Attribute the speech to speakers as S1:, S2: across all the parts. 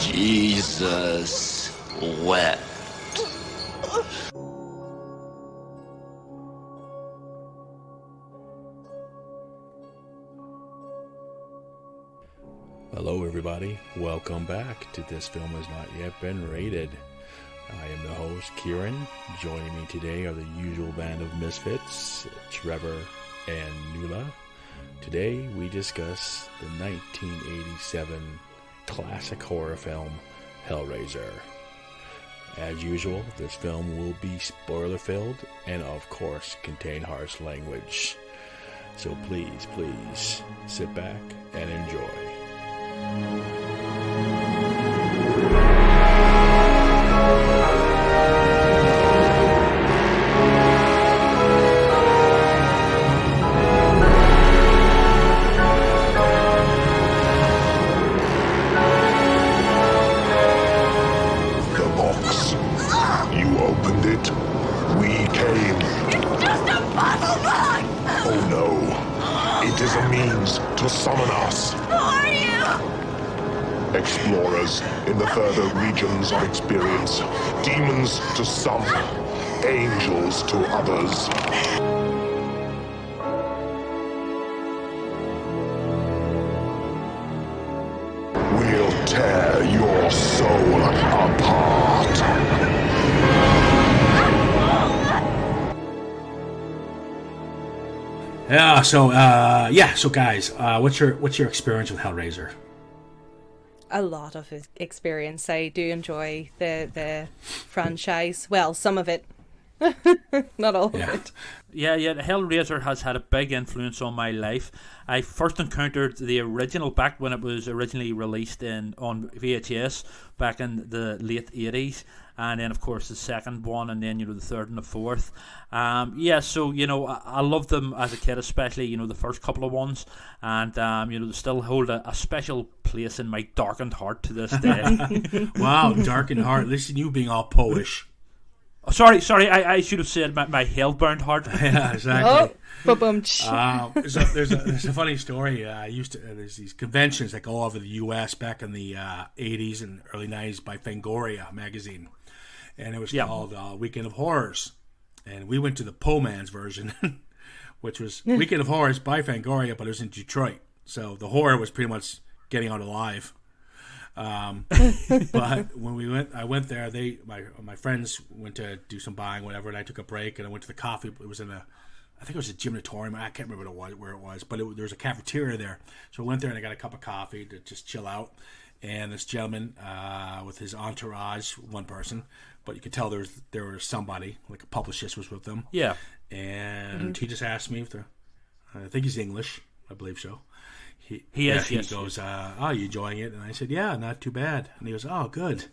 S1: Jesus wept.
S2: Hello everybody, welcome back to This Film Has Not Yet Been Rated. I am the host, Kieran. Joining me today are the usual band of misfits, Trevor and Nuala. Today we discuss the 1987 classic horror film, Hellraiser. As usual, this film will be spoiler-filled and of course contain harsh language. So please sit back and enjoy.
S3: To summon us.
S4: Who are you?
S3: Explorers in the further regions of experience. Demons to some, angels to others. We'll tear your soul apart.
S2: So guys, what's your experience with Hellraiser?
S4: A lot of experience. I do enjoy the franchise. Well, some of it. Not all of it.
S5: Yeah, Hellraiser has had a big influence on my life. I first encountered the original back when it was originally released on VHS back in the late 80s. And then, of course, the second one, and then, the third and the fourth. I loved them as a kid, especially, the first couple of ones. And, they still hold a special place in my darkened heart to this day.
S2: Wow, darkened heart. Listen, you being all Polish.
S5: Oh, sorry, I should have said my hell-burned heart.
S2: Yeah, exactly. There's a funny story. There's these conventions that go all over the U.S. back in the 80s and early 90s by Fangoria magazine. And it was called Weekend of Horrors. And we went to the po man's version, which was Weekend of Horrors by Fangoria, but it was in Detroit. So the horror was pretty much getting out alive. But when I went there, my friends went to do some buying, whatever, and I took a break and I went to the coffee. It was I think it was a gymatorium. I can't remember where it was, but there was a cafeteria there. So I went there and I got a cup of coffee to just chill out. And this gentleman with his entourage, one person, but you could tell there was somebody, like a publicist was with them.
S5: Yeah.
S2: And he just asked me I think he's English, I believe so. He goes, are you enjoying it? And I said, yeah, not too bad. And he goes, oh, good.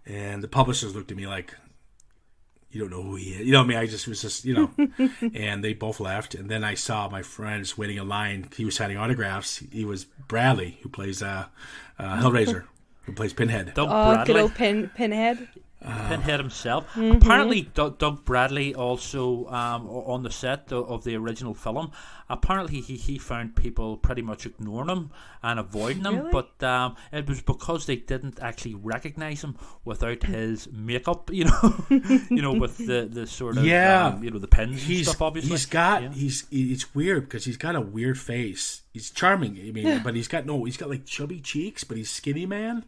S2: And the publicist looked at me like, you don't know who he is. You know what I mean? I just was just, and they both left. And then I saw my friends waiting in line. He was signing autographs. He was Bradley, who plays Hellraiser, who plays Pinhead.
S5: Doug Bradley.
S4: Good old Pinhead.
S5: Pinhead himself. Mm-hmm. Apparently, Doug Bradley also on the set of the original film. Apparently, he found people pretty much ignoring him and avoiding him, but it was because they didn't actually recognize him without his makeup. With the sort of the pins and stuff. Obviously,
S2: it's weird because he's got a weird face. He's charming. I mean, but he's got like chubby cheeks, but he's skinny man.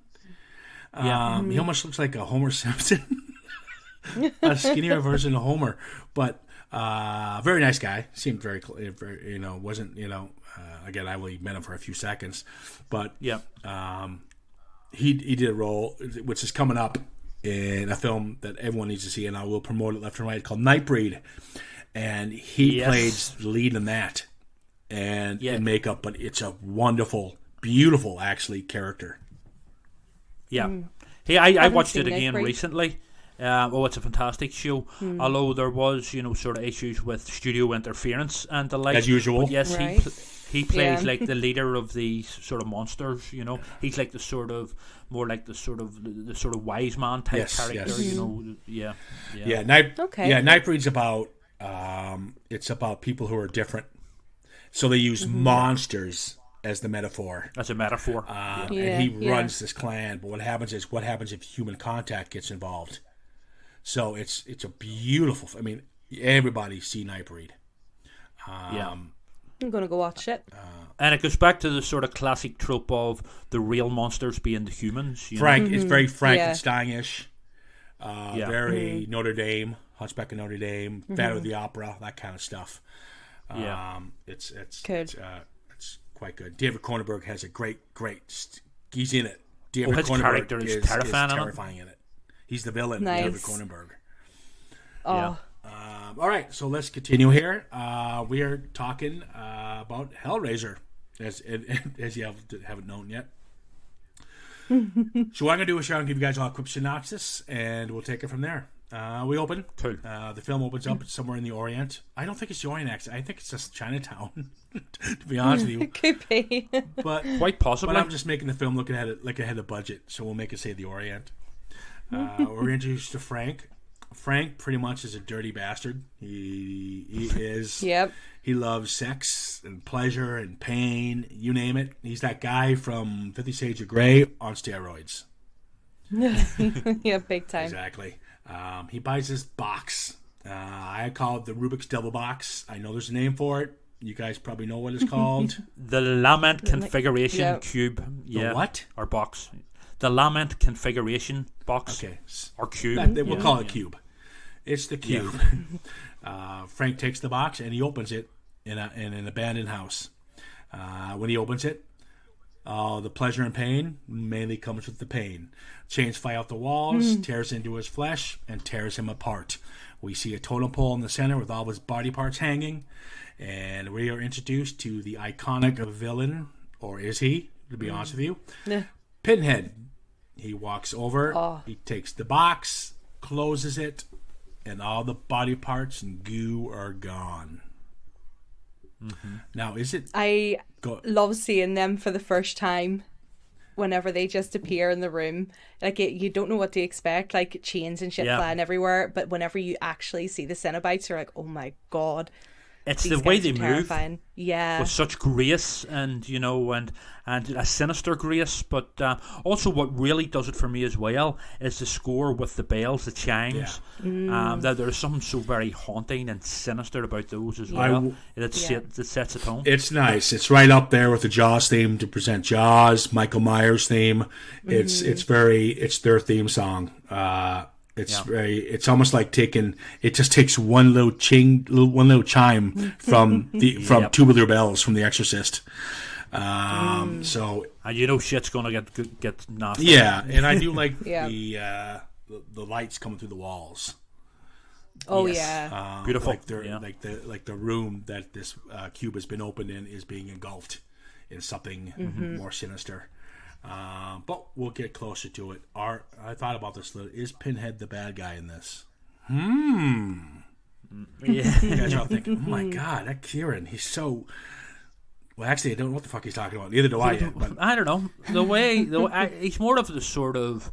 S2: He almost looks like a Homer Simpson, a skinnier version of Homer, but very nice guy. Seemed very wasn't again, I only met him for a few seconds, but he did a role which is coming up in a film that everyone needs to see, and I will promote it left and right, called Nightbreed, and he plays the lead in that, and in makeup, but it's a wonderful, beautiful actually character.
S5: Yeah. Hey, I watched it again recently. It's a fantastic show. Although there was, sort of issues with studio interference and the like.
S2: As usual.
S5: But yes, right. He plays like the leader of these sort of monsters. He's like the sort of more like the sort of wise man type character.
S2: Yes. Nightbreed's about it's about people who are different. So they use monsters as the metaphor.
S5: As a metaphor.
S2: And he runs this clan. But what happens if human contact gets involved? So it's a beautiful. I mean, everybody see Nightbreed.
S4: I'm gonna go watch it.
S5: And it goes back to the sort of classic trope of the real monsters being the humans.
S2: Frank is very Frankenstein-ish. Very Notre Dame, Hunchback of Notre Dame, Phantom of the Opera, that kind of stuff. It's
S4: good.
S2: It's quite good. David Cronenberg has a great. He's in it. David
S5: his
S2: Cronenberg
S5: character is
S2: terrifying in it. He's the villain.
S4: Nice.
S2: David Cronenberg.
S4: Oh.
S2: All right, so let's continue here. We are talking about Hellraiser, as you haven't known yet. So what I'm going to do is I'm going to give you guys all a quick synopsis, and we'll take it from there. We open.
S5: Cool.
S2: The film opens up somewhere in the Orient. I don't think it's the Orient, actually. I think it's just Chinatown, to be honest with you.
S4: It could be.
S2: But
S5: quite possibly.
S2: But I'm just making the film look ahead of budget, so we'll make it say the Orient. We're introduced to Frank. Frank pretty much is a dirty bastard. He is.
S4: Yep.
S2: He loves sex and pleasure and pain. You name it. He's that guy from 50 Shades of Grey on steroids.
S4: Yeah, big time.
S2: Exactly. He buys this box. I call it the Rubik's Double Box. I know there's a name for it. You guys probably know what it's called.
S5: The Lament Configuration Cube.
S2: The what?
S5: Or box. The Lament Configuration Box.
S2: Okay.
S5: Or cube.
S2: We'll call it cube. It's the cube. Frank takes the box and he opens it in an abandoned house. When he opens it, the pleasure and pain mainly comes with the pain. Chains fly out the walls, tears into his flesh, and tears him apart. We see a totem pole in the center with all of his body parts hanging, and we are introduced to the iconic villain, or is he, to be honest with you, Pinhead. He walks over, he takes the box, closes it, and all the body parts and goo are gone. Now, is it...
S4: I love seeing them for the first time whenever they just appear in the room. Like, you don't know what to expect, like chains and shit flying everywhere, but whenever you actually see the Cenobites, you're like, oh my god.
S5: It's the way they move
S4: with
S5: such grace and a sinister grace, but also what really does it for me as well is the score with the bells, the chimes. There's something so very haunting and sinister about those as well. It sets a tone.
S2: It's nice. It's right up there with the Jaws theme to present Jaws, Michael Myers theme. It's their theme song. It's almost like it just takes one little chime from Tubular Bells from The Exorcist. So
S5: and shit's gonna get nasty.
S2: Yeah, and I do like the lights coming through the walls.
S4: Oh yeah,
S5: beautiful.
S2: Like the room that this cube has been opened in is being engulfed in something more sinister. But we'll get closer to it. I thought about this a little. Is Pinhead the bad guy in this?
S5: Yeah.
S2: You guys are all thinking, oh my god, that Kieran, he's so... Well, actually, I don't know what the fuck he's talking about. Neither do I yet. But...
S5: I don't know. The way he's more of the sort of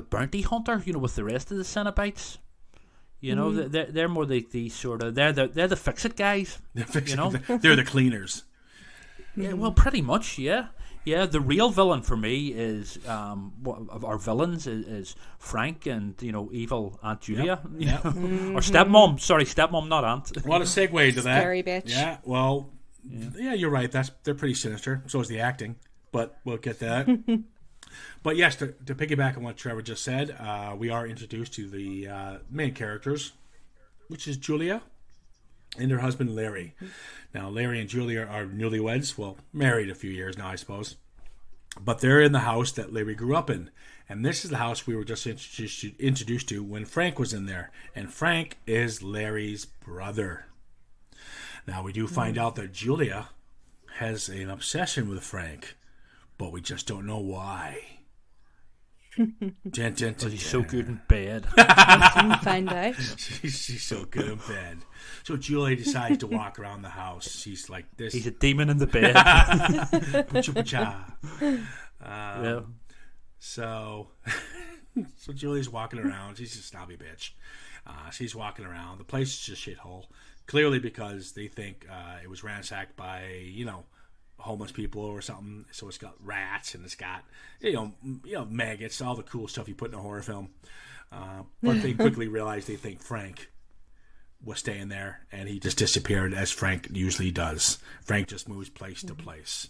S5: bounty hunter, with the rest of the Cenobites. They're more the sort of... They're the fix-it guys.
S2: They're the cleaners.
S5: Yeah, well, pretty much, yeah. Yeah, the real villain for me is of our villains is Frank and evil Aunt Julia, or stepmom. Sorry, stepmom, not aunt.
S2: What a segue to that.
S4: Scary bitch.
S2: Yeah, well, yeah, you're right. They're pretty sinister. So is the acting, but we'll get that. But yes, to piggyback on what Trevor just said, we are introduced to the main characters, which is Julia and her husband Larry. Now, Larry and Julia are newlyweds. Well, married a few years now, I suppose. But they're in the house that Larry grew up in. And this is the house we were just introduced to when Frank was in there. And Frank is Larry's brother. Now, we do find out that Julia has an obsession with Frank. But we just don't know why.
S5: He's so good in bed.
S4: Find out.
S2: She's so good in bed. So Julia decides to walk around the house. She's like this.
S5: He's a demon in the bed.
S2: So Julia's walking around. She's a snobby bitch. She's walking around. The place is just a shithole. Clearly because they think it was ransacked by, homeless people or something. So it's got rats and it's got maggots, all the cool stuff you put in a horror film. But they quickly realize they think Frank was staying there, and he just disappeared as Frank usually does. Frank just moves place to place.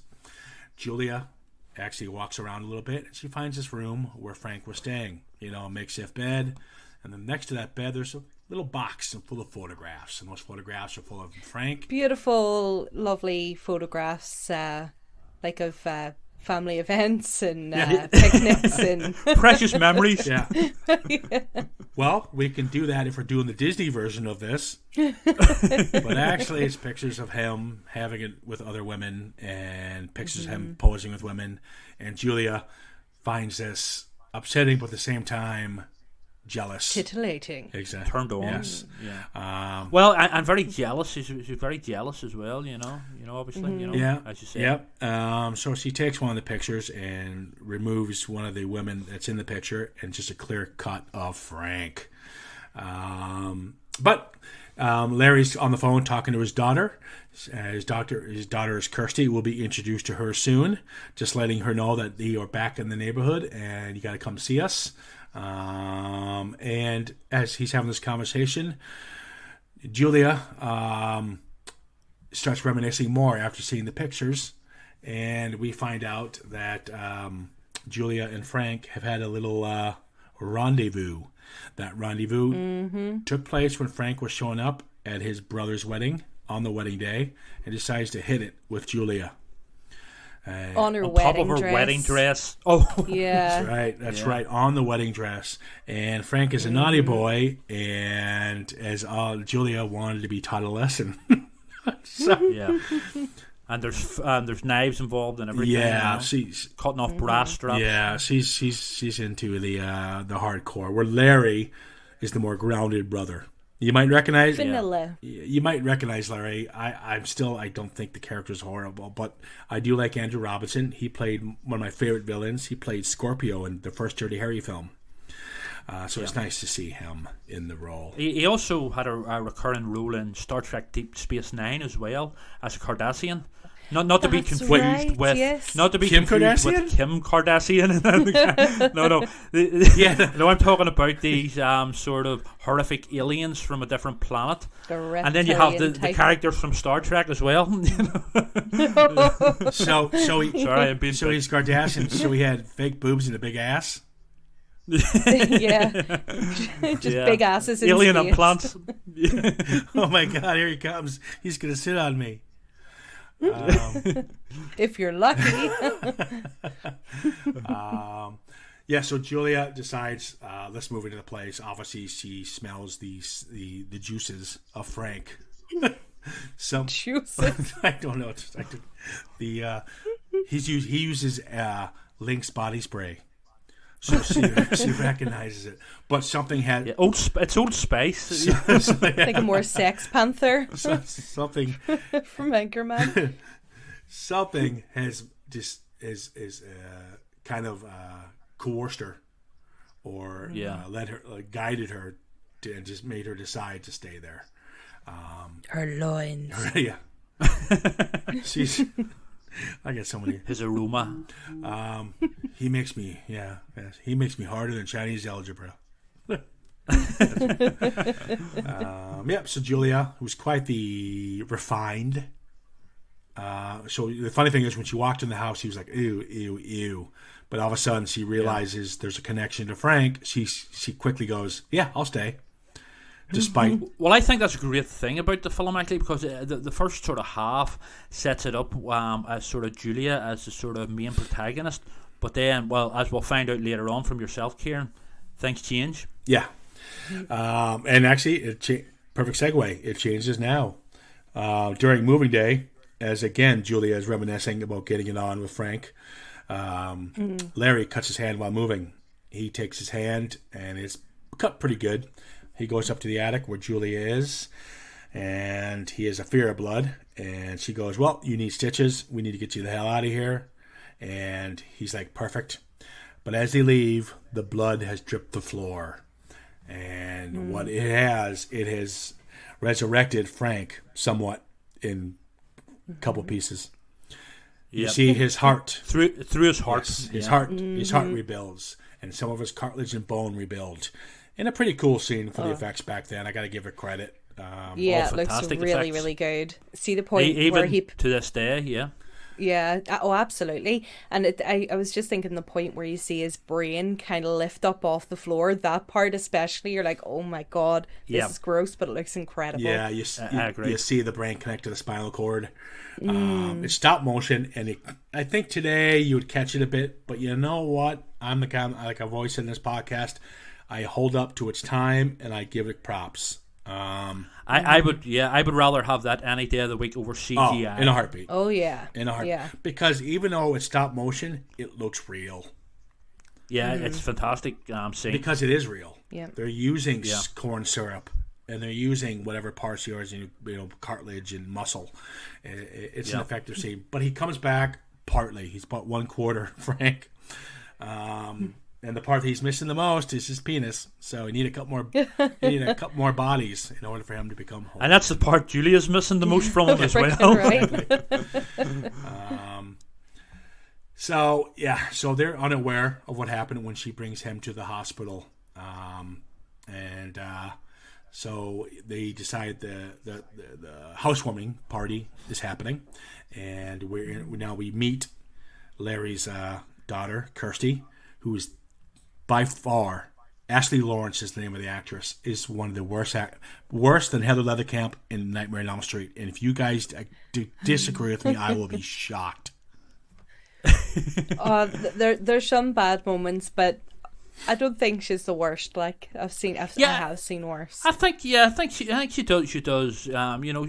S2: Julia actually walks around a little bit, and she finds this room where Frank was staying. A makeshift bed, and then next to that bed there's a little box full of photographs, and those photographs are full of Frank.
S4: Beautiful, lovely photographs, like of family events and picnics and
S5: precious memories.
S2: Yeah. Well, we can do that if we're doing the Disney version of this. But actually, it's pictures of him having it with other women and pictures of him posing with women. And Julia finds this upsetting, but at the same time, jealous.
S4: titillating.
S2: Exactly.
S5: Turned on.
S2: Yes.
S5: Yeah. Well, and very jealous. She's very jealous as well. Obviously.
S2: Yeah.
S5: As you say.
S2: Yep. So she takes one of the pictures and removes one of the women that's in the picture, and just a clear cut of Frank. But Larry's on the phone talking to his daughter. His daughter is Kirsty. Will be introduced to her soon. Just letting her know that you are back in the neighborhood and you got to come see us. And as he's having this conversation, Julia starts reminiscing more after seeing the pictures, and we find out that Julia and Frank have had a little rendezvous. That rendezvous took place when Frank was showing up at his brother's wedding on the wedding day and decides to hit it with Julia.
S4: On her
S5: on
S4: wedding
S5: top of her
S4: dress.
S5: wedding dress. Oh,
S4: Yeah.
S2: That's right, on the wedding dress. And Frank is a naughty boy, and as Julia wanted to be taught a lesson. So,
S5: yeah. And there's knives involved and everything.
S2: yeah, she's
S5: cutting off brass straps.
S2: yeah, she's into the hardcore. Where Larry is the more grounded brother. You might recognize
S4: Vanilla.
S2: You might recognize Larry. I don't think the character's horrible, but I do like Andrew Robinson. He played one of my favorite villains. He played Scorpio in the first Dirty Harry film. So it's nice to see him in the role.
S5: He also had a recurring role in Star Trek Deep Space Nine as well as a Cardassian. Not to be
S4: That's
S5: confused
S4: right,
S5: with
S4: yes.
S5: not to be
S2: Kim
S5: confused
S2: Kardashian?
S5: with Kim Kardashian. No.
S2: Yeah.
S5: No, I'm talking about these sort of horrific aliens from a different planet.
S4: The
S5: And then you have the
S4: reptilian type.
S5: characters from Star Trek as well.
S2: So
S5: Sorry, I'm being
S2: so he's Kardashian. So he had fake boobs and a big ass.
S4: Yeah. Just big asses in
S5: alien
S4: space.
S5: implants.
S2: Oh my God! Here he comes. He's gonna sit on me.
S4: If you're lucky.
S2: Yeah, so Julia decides, let's move into the place. Obviously, she smells the juices of Frank.
S4: Juices.
S2: I don't know. He uses Lynx body spray, so she recognizes it. But something had
S5: It's Old Spice.
S4: Like a more Sex Panther
S2: something
S4: from Anchorman.
S2: something has just is kind of coerced her or led her, guided her to, and just made her decide to stay there.
S4: Her loins.
S2: Yeah, she's. I get so many.
S5: His aroma.
S2: He makes me, he makes me harder than Chinese algebra. So Julia, who's quite the refined. So the funny thing is, when she walked in the house, she was like, ew, ew, ew. But all of a sudden, she realizes there's a connection to Frank. She quickly goes, yeah, I'll stay. Despite
S5: Well, I think that's a great thing about the film, actually, because the first sort of half sets it up as sort of Julia as the sort of main protagonist. But then, well, as we'll find out later on from yourself, Kieran, things change.
S2: Yeah. And actually, perfect segue. It changes now. During moving day, as again, Julia is reminiscing about getting it on with Frank, Larry cuts his hand while moving. He takes his hand, and it's cut pretty good. He goes up to the attic where Julia is, and he has a fear of blood. And she goes, well, you need stitches. We need to get you the hell out of here. And he's like, perfect. But as they leave, the blood has dripped the floor. And what it has resurrected Frank somewhat in a couple pieces. You see his heart
S5: through his heart.
S2: Yes, his heart rebuilds, and some of his cartilage and bone rebuild. In a pretty cool scene for the effects back then. I got to give it credit.
S4: It looks really, really good. See the point where he
S5: to this day, yeah.
S4: Yeah, oh, absolutely. And I was just thinking the point where you see his brain kind of lift up off the floor, that part especially, you're like, oh my God, this is gross, but it looks incredible.
S2: Yeah, you see the brain connect to the spinal cord. It's stop motion, and I think today you would catch it a bit, but you know what? I'm the guy, like a voice in this podcast, I hold up to its time, and I give it props.
S5: I would rather have that any day of the week over CGI.
S2: In a heartbeat.
S4: Oh yeah.
S2: In a heartbeat.
S4: Yeah.
S2: Because even though it's stop motion, it looks real.
S5: Yeah, it's fantastic scene.
S2: Because it is real.
S4: Yeah.
S2: They're using corn syrup, and they're using whatever parts yours, cartilage and muscle. It's an effective scene. But he comes back partly. He's about 1/4 Frank. And the part that he's missing the most is his penis. So you need a couple more bodies in order for him to become whole.
S5: And that's the part Julia's missing the most from him as well.
S4: Right.
S2: So they're unaware of what happened when she brings him to the hospital. So they decide the housewarming party is happening, and we meet Larry's daughter, Kirsty, who is by far, Ashley Lawrence is the name of the actress, is one of the worse than Heather Leathercamp in Nightmare on Elm Street. And if you guys disagree with me, I will be shocked.
S4: There's some bad moments, but I don't think she's the worst. Like I have seen worse.
S5: I think she does. She does.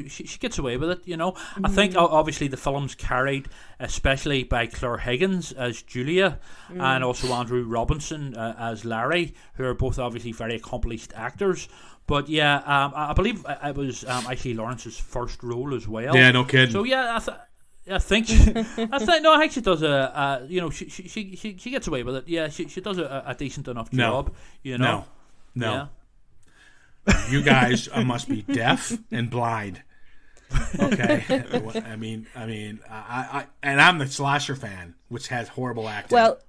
S5: She gets away with it. I think obviously the film's carried, especially by Claire Higgins as Julia, and also Andrew Robinson as Larry, who are both obviously very accomplished actors. But I believe it was Ashley Lawrence's first role as well.
S2: Yeah, no kidding.
S5: So I think she does she gets away with it. Yeah, she does a decent enough job.
S2: No.
S5: Yeah.
S2: You guys must be deaf and blind. Okay, I mean, I'm the slasher fan, which has horrible acting.
S4: Well,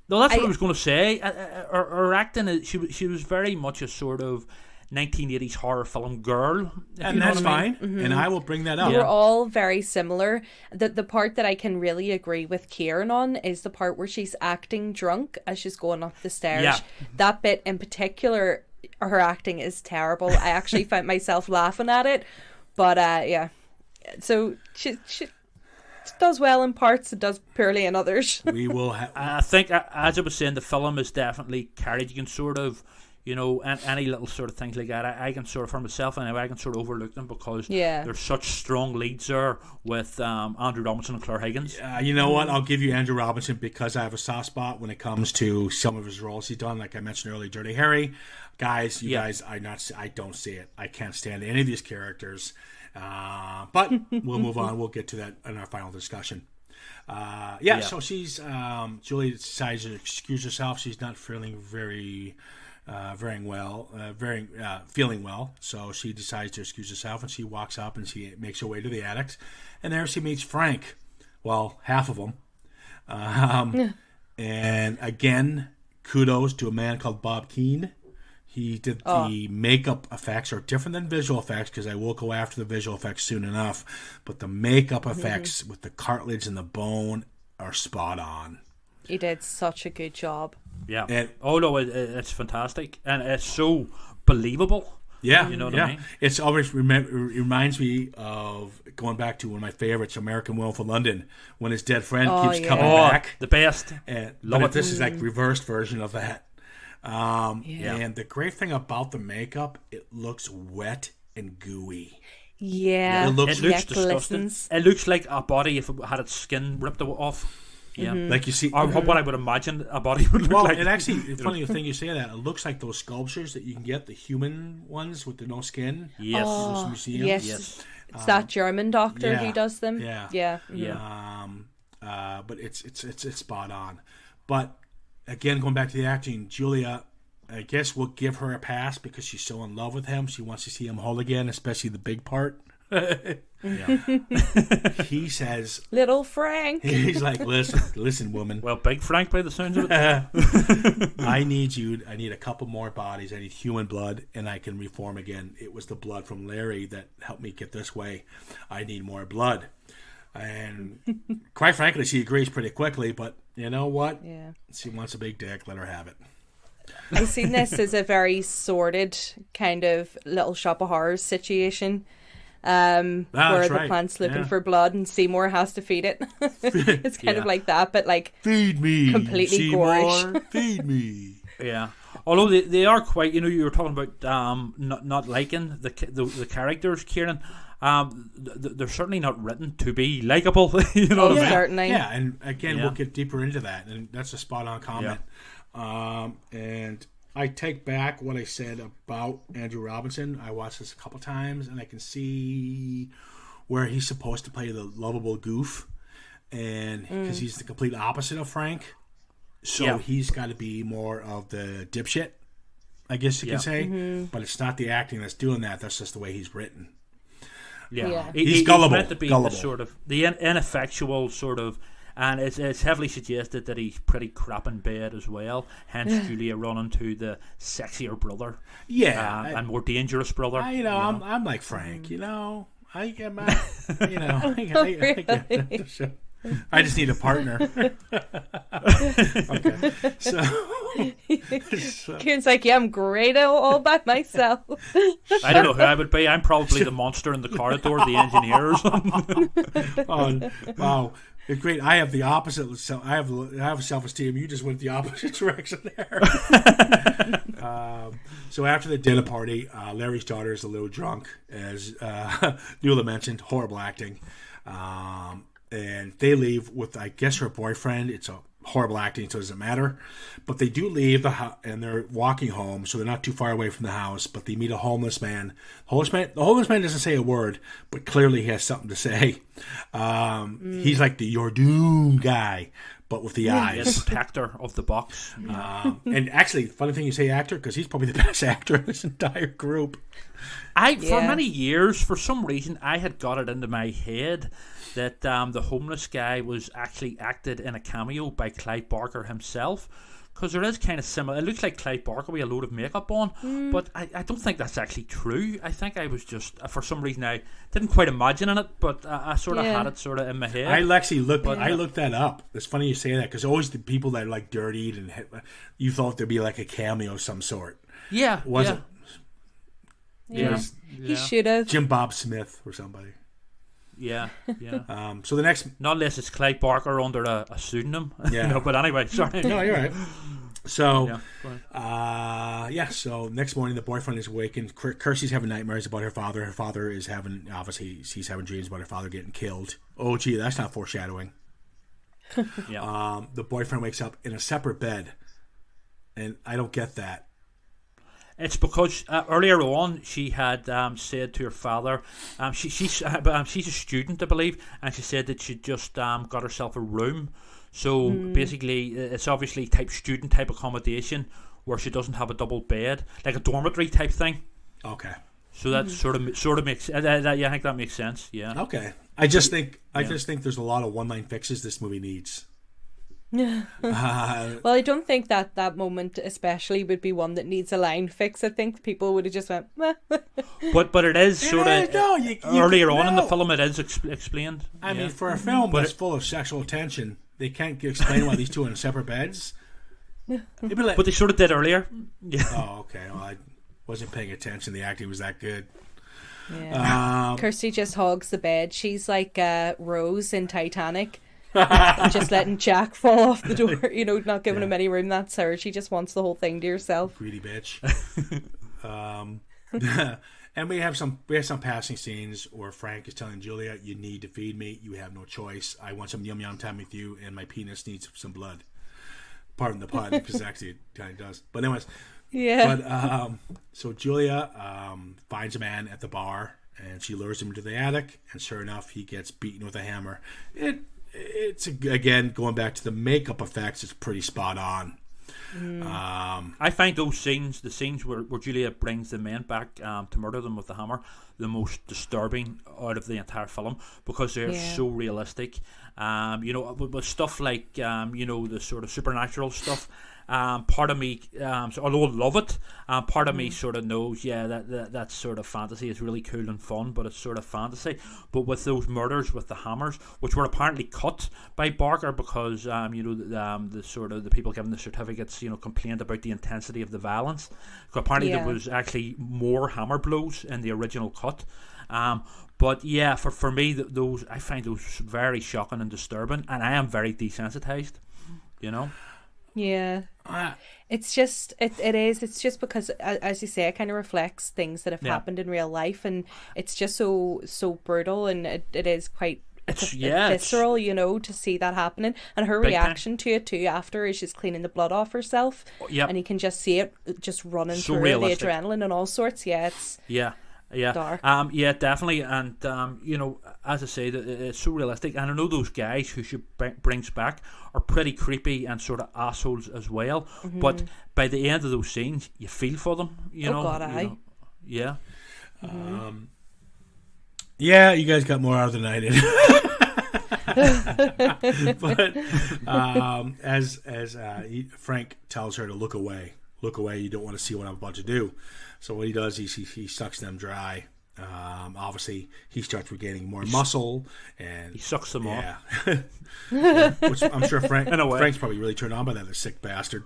S5: no, that's what I was going to say. Her acting, she was very much a sort of 1980s horror film girl,
S2: and that's fine. And I will bring that up.
S4: We're all very similar. The part that I can really agree with Kieran on is the part where she's acting drunk as she's going up the stairs.
S5: Yeah.
S4: That bit in particular, her acting is terrible. I actually found myself laughing at it, but so she does well in parts, it does poorly in others.
S2: We will.
S5: I think, as I was saying, the film is definitely carried. You can sort of, any little sort of things like that, I can sort of, for myself anyway, I can sort of overlook them because there's such strong leads there with Andrew Robinson and Claire Higgins.
S2: You know what? I'll give you Andrew Robinson because I have a soft spot when it comes to some of his roles he's done. Like I mentioned earlier, Dirty Harry. Guys, I don't see it. I can't stand any of these characters. But we'll move on. We'll get to that in our final discussion. So she's Julie decides to excuse herself. She's not feeling feeling well. So she decides to excuse herself, and she walks up and she makes her way to the attic, and there she meets Frank. Well, half of them. And again, kudos to a man called Bob Keane. He did the makeup effects are different than visual effects because I will go after the visual effects soon enough. But the makeup effects with the cartilage and the bone are spot on.
S4: He did such a good job.
S5: Yeah. It's fantastic. And it's so believable.
S2: Yeah.
S5: You know what I mean?
S2: It's always reminds me of going back to one of my favorites, American Werewolf in London, when his dead friend keeps coming back.
S5: The best.
S2: This is like reversed version of that. And the great thing about the makeup, it looks wet and gooey.
S4: Yeah,
S5: it looks disgusting.
S4: Glistens.
S5: It looks like a body if it had its skin ripped off. Yeah,
S2: like you see,
S5: or what I would imagine a body would look like.
S2: And actually, funny thing you say that, it looks like those sculptures that you can get, the human ones with the no skin.
S5: Yes,
S4: oh,
S2: museums.
S4: Yes. It's that German doctor who does them.
S2: Yeah. But it's spot on. But again, going back to the acting, Julia, I guess we'll give her a pass because she's so in love with him. She wants to see him whole again, especially the big part. He says,
S4: Little Frank.
S2: he's like, listen, woman.
S5: Well, Big Frank by the sounds of it.
S2: I need a couple more bodies. I need human blood, and I can reform again. It was the blood from Larry that helped me get this way. I need more blood. And quite frankly, she agrees pretty quickly, but you know what?
S4: Yeah.
S2: She wants a big dick. Let her have it.
S4: I've seen this as a very sordid kind of Little Shop of Horrors situation. Where the plant's looking for blood and Seymour has to feed it. It's kind of like that, but like
S2: feed me,
S4: completely
S2: Seymour,
S4: gorge.
S2: feed me.
S5: Yeah, although they are quite. You were talking about not liking the characters, Kieran. They're certainly not written to be likable. You know what I mean?
S4: Certainly.
S2: Yeah, and again, we'll get deeper into that, and that's a spot on comment. And I take back what I said about Andrew Robinson. I watched this a couple times, and I can see where he's supposed to play the lovable goof, and because he's the complete opposite of Frank, so he's got to be more of the dipshit, I guess you can say. But it's not the acting that's doing that. That's just the way he's written.
S5: Yeah.
S2: He's gullible.
S5: He's meant to be the sort of the ineffectual sort of. And it's heavily suggested that he's pretty crap in bed as well. Hence, Julia running to the sexier brother, and more dangerous brother.
S2: I'm like Frank. I get my, I just need a partner. Okay, so
S4: Kieran's like, I'm great all by myself.
S5: I don't know who I would be. I'm probably the monster in the corridor, the engineer or something.
S2: Oh, wow. Great. I have the opposite. So I have self-esteem. You just went the opposite direction there. So after the dinner party, Larry's daughter is a little drunk, as Nuala mentioned. Horrible acting. And they leave with, I guess, her boyfriend. It's a horrible acting, so it doesn't matter. But they do leave the house, and they're walking home, so they're not too far away from the house. But they meet a homeless man. The homeless man doesn't say a word, but clearly he has something to say. He's like the "You're doomed" guy, but with the eyes.
S5: The protector of the box.
S2: And actually, funny thing you say actor, because he's probably the best actor in this entire group.
S5: For many years, for some reason, I had got it into my head that the homeless guy was actually acted in a cameo by Clive Barker himself, because there is kind of similar. It looks like Clive Barker with a load of makeup on, but I don't think that's actually true. I think I was just, for some reason, I didn't quite imagine it, but I sort of had it sort of in my head.
S2: I actually looked that up. It's funny you say that, because always the people that are like dirtied and you thought there'd be like a cameo of some sort.
S5: Yeah,
S2: wasn't.
S4: Yeah, he should have.
S2: Jim Bob Smith or somebody.
S5: Yeah.
S2: So the next,
S5: not unless it's Clive Barker under a pseudonym.
S2: Yeah.
S5: No, but anyway, sorry.
S2: No, you're right. So, so next morning the boyfriend is awakened. Kirsty's having nightmares about her father. Her father is he's having dreams about her father getting killed. Oh, gee, that's not foreshadowing. The boyfriend wakes up in a separate bed, and I don't get that.
S5: It's because earlier on she had said to her father, she's a student, I believe, and she said that she just got herself a room. So basically, it's obviously student type accommodation where she doesn't have a double bed, like a dormitory type thing.
S2: Okay.
S5: So that sort of makes. I think that makes sense. Yeah.
S2: Okay. I just think there's a lot of one-line fixes this movie needs.
S4: Well, I don't think that moment especially would be one that needs a line fix. I think people would have just went meh.
S5: but it is sort of earlier on in the film it is explained.
S2: I mean, for a film that's full of sexual tension, they can't explain why these two are in separate beds.
S5: But they sort of did earlier. Yeah.
S2: Oh, okay. Well, I wasn't paying attention. The acting was that good.
S4: Yeah. Kirsty just hogs the bed. She's like Rose in Titanic. And just letting Jack fall off the door, not giving him any room. That's her. She just wants the whole thing to herself.
S2: Greedy bitch. And we have some passing scenes where Frank is telling Julia, "You need to feed me. You have no choice. I want some yum yum time with you, and my penis needs some blood." Pardon the pun, because actually it kind of does. But anyways,
S4: yeah.
S2: But so Julia finds a man at the bar, and she lures him into the attic, and sure enough, he gets beaten with a hammer. It's again going back to the makeup effects. It's pretty spot on.
S5: I find those scenes, the scenes where Julia brings the men back to murder them with the hammer, the most disturbing out of the entire film, because they're so realistic. With stuff like the sort of supernatural stuff. Part of me, although I love it, part of me sort of knows, that sort of fantasy is really cool and fun, but it's sort of fantasy. But with those murders with the hammers, which were apparently cut by Barker because the sort of the people giving the certificates, complained about the intensity of the violence. Apparently there was actually more hammer blows in the original cut. But yeah, for me, those I find those very shocking and disturbing, and I am very desensitized.
S4: Yeah, it's just it is. It's just because, as you say, it kind of reflects things that have happened in real life, and it's just so brutal, and it is quite visceral, to see that happening, and her reaction to it too after is she's cleaning the blood off herself, and you can just see it just running
S5: so
S4: through
S5: realistic.
S4: the adrenaline and all sorts. It's dark.
S5: Definitely, and as I say, it's so realistic, and I know those guys who she brings back are pretty creepy and sort of assholes as well. But by the end of those scenes, you feel for them. Yeah.
S2: You guys got more out of than I did. But as Frank tells her to look away, you don't want to see what I'm about to do. So what he does is he sucks them dry. Obviously, he starts regaining more muscle, and
S5: he sucks them off.
S2: Which I'm sure Frank's probably really turned on by that, the sick bastard.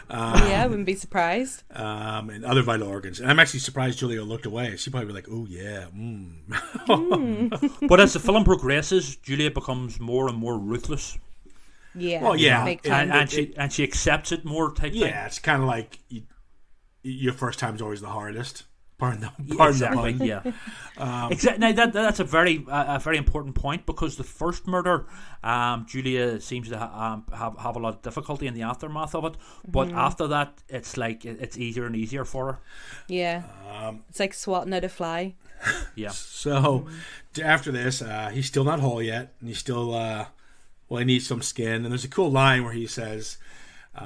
S4: I wouldn't be surprised.
S2: And other vital organs. And I'm actually surprised Julia looked away. She'd probably be like, "Oh yeah."
S5: But as the film progresses, Julia becomes more and more ruthless.
S4: Yeah.
S2: Well, yeah,
S5: and she accepts it more type thing.
S2: Yeah, it's kind of like your first time's always the hardest. Pardon the
S5: exactly.
S2: pun.
S5: Yeah. Exactly. Now that's a very important point, because the first murder, Julia seems to have a lot of difficulty in the aftermath of it. But after that, it's like it's easier and easier for her.
S4: Yeah. It's like swatting out a fly.
S5: Yeah.
S2: So after this, he's still not whole yet, and he's still he needs some skin. And there's a cool line where he says,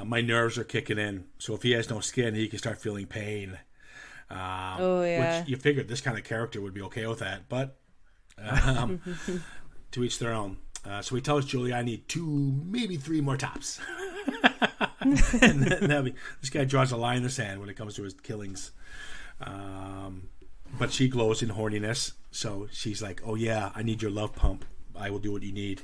S2: "My nerves are kicking in, so if he has no skin, he can start feeling pain." Which you figured this kind of character would be okay with that, but to each their own. So he tells Julia, "I need 2, maybe 3 more tops." And this guy draws a line in the sand when it comes to his killings. But she glows in horniness, so she's like, "Oh yeah, I need your love pump. I will do what you need."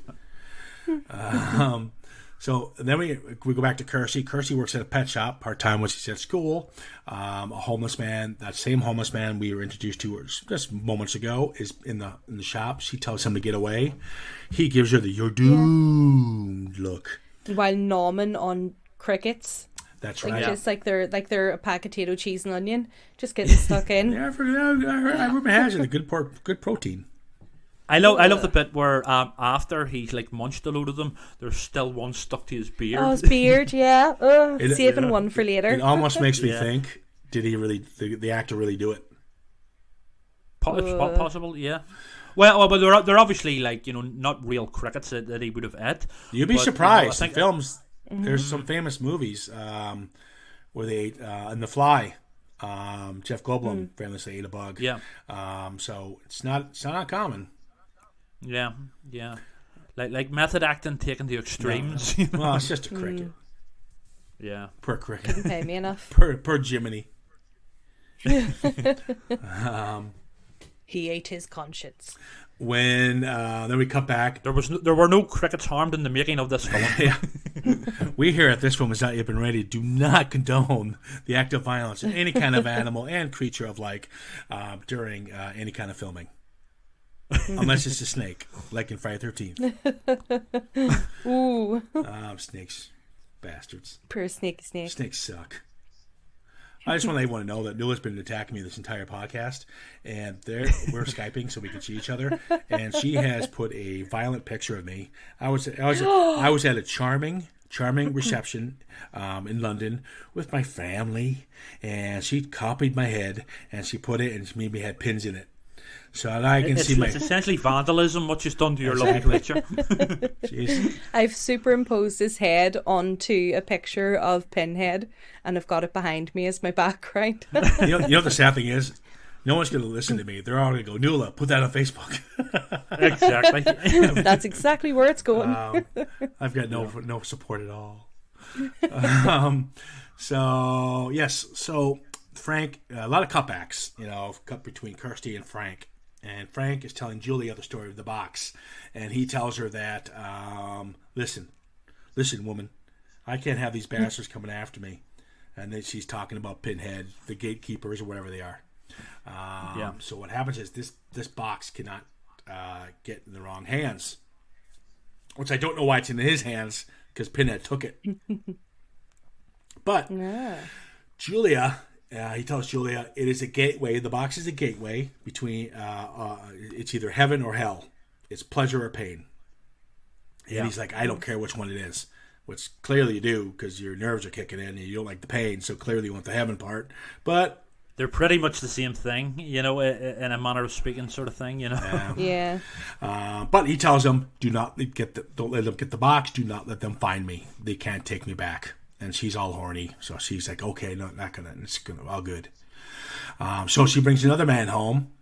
S2: So then we go back to Kersey. Kersey works at a pet shop part-time when she's at school. A homeless man, that same homeless man we were introduced to just moments ago, is in the shop. She tells him to get away. He gives her the "you're doomed" look. While
S4: gnawing on crickets.
S2: That's right.
S4: Just like they're a pack of potato, cheese and onion, just getting stuck in.
S2: Yeah, I remember having good protein.
S5: I love the bit where after he's like munched a load of them, there's still one stuck to his beard.
S4: Oh, his beard, yeah. Saving one for later.
S2: It almost makes me think: did he really? The actor really do it?
S5: Possible, yeah. Well, but they're obviously not real crickets that he would have ate.
S2: You'd be surprised. In films, there's some famous movies where they ate in The Fly. Jeff Goldblum famously ate a bug.
S5: Yeah.
S2: So it's not uncommon.
S5: Yeah. Like method acting taken to extremes.
S2: No. Well, it's just a cricket.
S5: Yeah.
S2: Per cricket.
S4: Couldn't pay me enough.
S2: Per Jiminy.
S4: He ate his conscience.
S2: When then we cut back,
S5: there were no crickets harmed in the making of this film.
S2: Yeah. We here at This Film Is Not Yet Been Ready do not condone the act of violence in any kind of animal and creature of during any kind of filming. Unless it's a snake, like in Friday the 13th.
S4: Ooh.
S2: Snakes. Bastards.
S4: Poor snaky snake.
S2: Snakes suck. I just want everyone to know that Nula's been attacking me this entire podcast, and we're Skyping so we can see each other, and she has put a violent picture of me. I was at a charming reception in London with my family, and she copied my head, and she put it, and maybe had pins in it. So now I can see my...
S5: It's essentially vandalism, what you've done to your lovely picture.
S2: Jeez.
S4: I've superimposed his head onto a picture of Pinhead, and I've got it behind me as my background.
S2: You know what the sad thing is? No one's going to listen to me. They're all going to go, Nuala, put that on Facebook.
S5: Exactly.
S4: That's exactly where it's going.
S2: I've got no support at all. So Frank, a lot of cutbacks, cut between Kirsty and Frank. And Frank is telling Julia the story of the box. And he tells her that, listen, woman, I can't have these bastards coming after me. And then she's talking about Pinhead, the gatekeepers, or whatever they are. So what happens is this box cannot get in the wrong hands. Which I don't know why it's in his hands, because Pinhead took it. But Julia... he tells Julia it is a gateway. The box is a gateway between it's either heaven or hell. It's pleasure or pain. And he's like, I don't care which one it is. Which clearly you do, because your nerves are kicking in and you don't like the pain, so clearly you want the heaven part. But
S5: they're pretty much the same thing, in a manner of speaking, sort of thing,
S4: Yeah.
S2: But he tells them, don't let them get the box. Do not let them find me. They can't take me back. And she's all horny, so she's like, okay, no, not gonna, it's gonna, all good. So she brings another man home.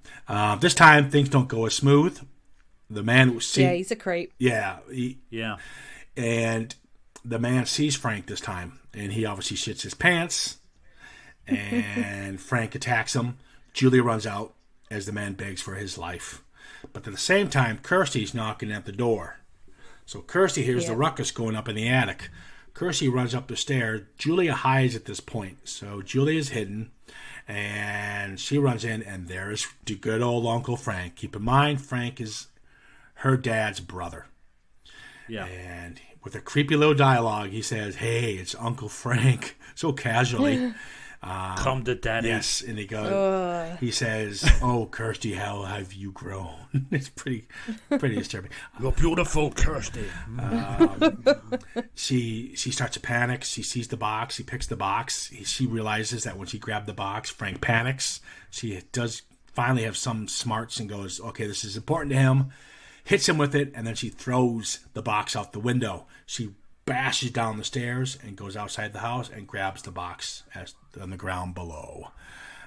S2: This time things don't go as smooth. The man was
S4: he's a creep.
S2: Yeah, and the man sees Frank this time, and he obviously shits his pants. And Frank attacks him. Julia runs out as the man begs for his life, but at the same time, Kirsty's knocking at the door. So Kirsty hears the ruckus going up in the attic. Kirsty runs up the stairs. Julia hides at this point. So Julia is hidden. And she runs in, and there's the good old Uncle Frank. Keep in mind, Frank is her dad's brother. Yeah. And with a creepy little dialogue, he says, hey, it's Uncle Frank. So casually.
S5: Come to daddy.
S2: Yes, and he says, oh, Kirsty, how have you grown? It's pretty disturbing.
S5: You're beautiful, Kirsty.
S2: She starts to panic. She sees the box. He picks the box. She realizes that when she grabbed the box, Frank panics. She does finally have some smarts and goes, okay, this is important to him. Hits him with it, and then she throws the box out the window. She bashes down the stairs and goes outside the house and grabs the box on the ground below.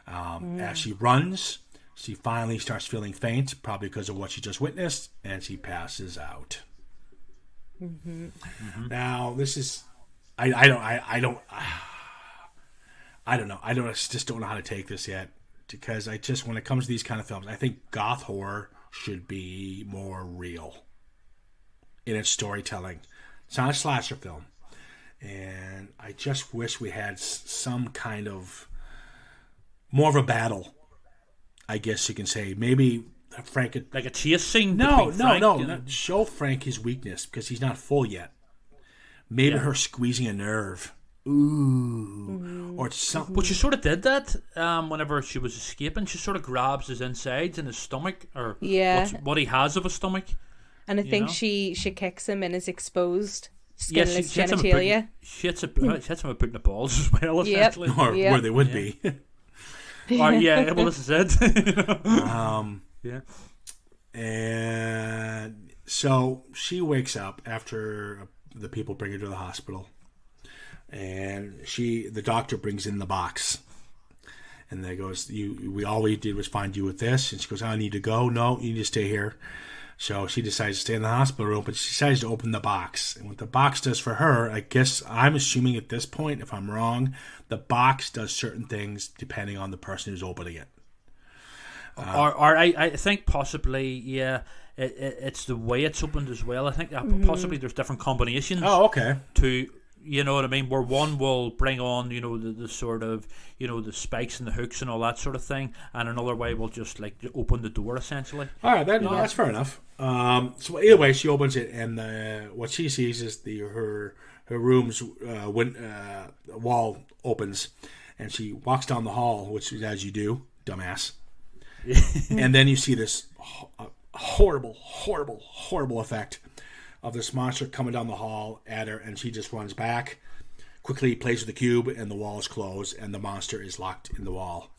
S2: As she runs, she finally starts feeling faint, probably because of what she just witnessed, and she passes out. Now, this is I don't know. I just don't know how to take this yet, because when it comes to these kind of films, I think goth horror should be more real in its storytelling. It's not a slasher film. And I just wish we had some kind of more of a battle, I guess you can say. Maybe Frank...
S5: Like a chase scene?
S2: No. Show Frank his weakness, because he's not full yet. Maybe her squeezing a nerve. Ooh. Or something.
S5: But she sort of did that whenever she was escaping. She sort of grabs his insides and his stomach, or what he has of a stomach.
S4: And I think she kicks him in his exposed skinless genitalia.
S5: She hits him with putting the balls as well, essentially.
S2: Or where they would be.
S5: Well, this is it.
S2: And so she wakes up after the people bring her to the hospital. And the doctor brings in the box. And they goes, all we did was find you with this. And she goes, I need to go. No, you need to stay here. So she decides to stay in the hospital room, but she decides to open the box. And what the box does for her, I guess I'm assuming at this point, if I'm wrong, the box does certain things depending on the person who's opening it.
S5: Or I think possibly, it's the way it's opened as well. I think possibly there's different combinations.
S2: Oh, okay.
S5: You know what I mean? Where one will bring on, the sort of, the spikes and the hooks and all that sort of thing, and another way will just open the door essentially.
S2: All right, that's fair enough. So either way, she opens it, and what she sees is her room's wall opens, and she walks down the hall, which is as you do, dumbass. And then you see this horrible effect of this monster coming down the hall at her, and she just runs back, quickly plays with the cube, and the wall is closed, and the monster is locked in the wall.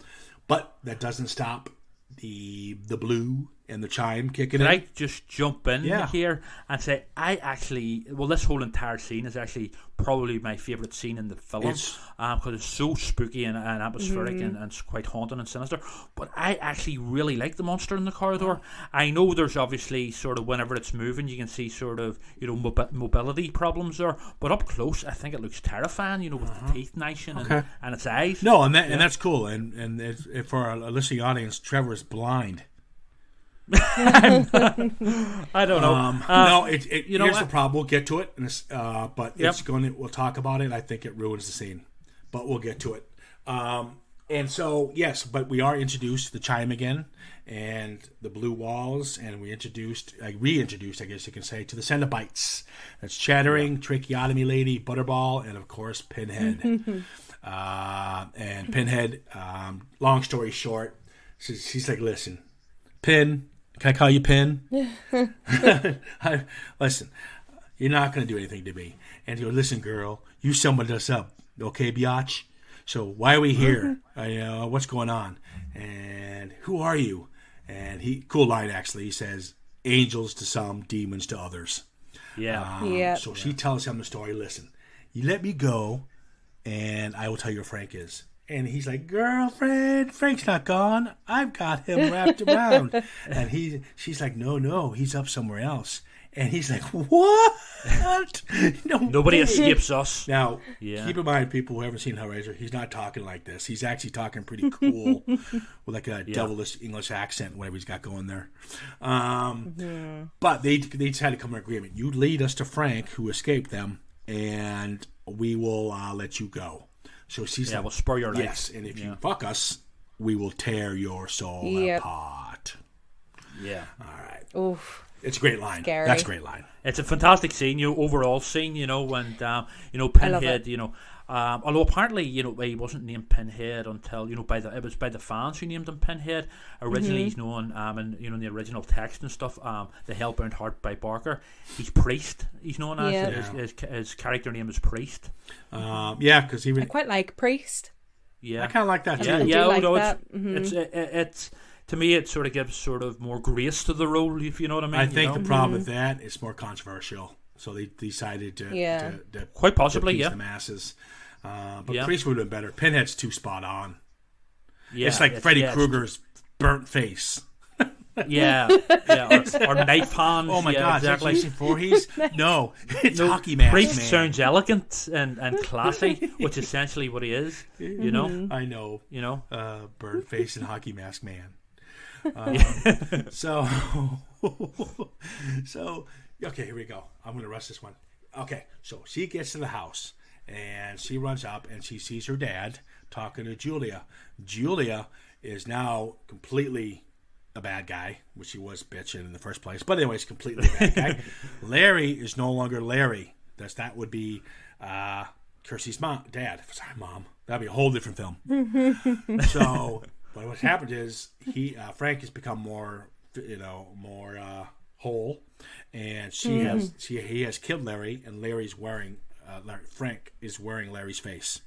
S2: But that doesn't stop the blue and the chime kicking
S5: Can
S2: in.
S5: I just jump in here and say this whole entire scene is actually probably my favourite scene in the film because it's so spooky and atmospheric and it's quite haunting and sinister. But I actually really like the monster in the corridor. I know there's obviously sort of whenever it's moving, you can see sort of mobility problems there, but up close, I think it looks terrifying. With the teeth gnashing and its eyes.
S2: No, and that's cool. And if for a listening audience, Trevor is blind.
S5: I don't know.
S2: No, here's the problem. We'll get to it, but we'll talk about it. I think it ruins the scene, but we'll get to it. And so yes, but we are introduced to the chime again, and the blue walls, and reintroduced, I guess you can say, to the Cenobites. That's Chattering, Tracheotomy Lady, Butterball, and of course Pinhead. And Pinhead. Long story short, she's like, listen, Pin. Can I call you Pin? Listen, you're not going to do anything to me. And he goes, listen, girl, you summoned us up, okay, biatch? So why are we here? What's going on? And who are you? And cool line, actually. He says, angels to some, demons to others.
S5: Yeah.
S2: So she tells him the story. Listen, you let me go, and I will tell you where Frank is. And he's like, girlfriend, Frank's not gone. I've got him wrapped around. And she's like, no, he's up somewhere else. And he's like, what?
S5: Nobody escapes us.
S2: Now, keep in mind, people who haven't seen Hellraiser, he's not talking like this. He's actually talking pretty cool with like a devilish English accent, whatever he's got going there. But they just had to come to an agreement. You lead us to Frank, who escaped them, and we will let you go. So she's
S5: we'll spur your life.
S2: Yes, and if you fuck us, we will tear your soul apart.
S5: Yeah.
S2: All right.
S4: Oof.
S2: It's a great line.
S4: Scary.
S2: That's a great line.
S5: It's a fantastic scene, overall scene, when, Pinhead, although apparently, he wasn't named Pinhead until, it was by the fans who named him Pinhead. Originally, he's known, in the original text and stuff, The Hellbound Heart by Barker. He's Priest, he's known as. His character name is Priest.
S2: Because
S4: I quite like Priest.
S2: Yeah. I kind of like that, too.
S5: It's to me, it sort of gives sort of more grace to the role, if you know what I mean.
S2: I think the problem with that is more controversial. So they decided to
S5: quite possibly,
S2: the masses. But Priest would have been better. Pinhead's too spot on. Yeah, it's like Freddy Krueger's burnt face.
S5: Or knife hand.
S2: Oh my God!
S5: Exactly.
S2: Jason Voorhees? No, it's Hockey Mask
S5: Priest
S2: Man.
S5: Sounds elegant and classy, which is essentially what he is.
S2: I know. Burnt face and Hockey Mask Man. So okay, here we go. I'm going to rush this one. Okay, so she gets to the house and she runs up and she sees her dad talking to Julia. Julia is now completely a bad guy, which she was bitching in the first place. But anyways, completely a bad guy. Larry is no longer Larry. That would be Kirsty's dad. Sorry, mom. That'd be a whole different film. So. But what's happened is Frank has become more whole, and he has killed Larry, and Frank is wearing Larry's face,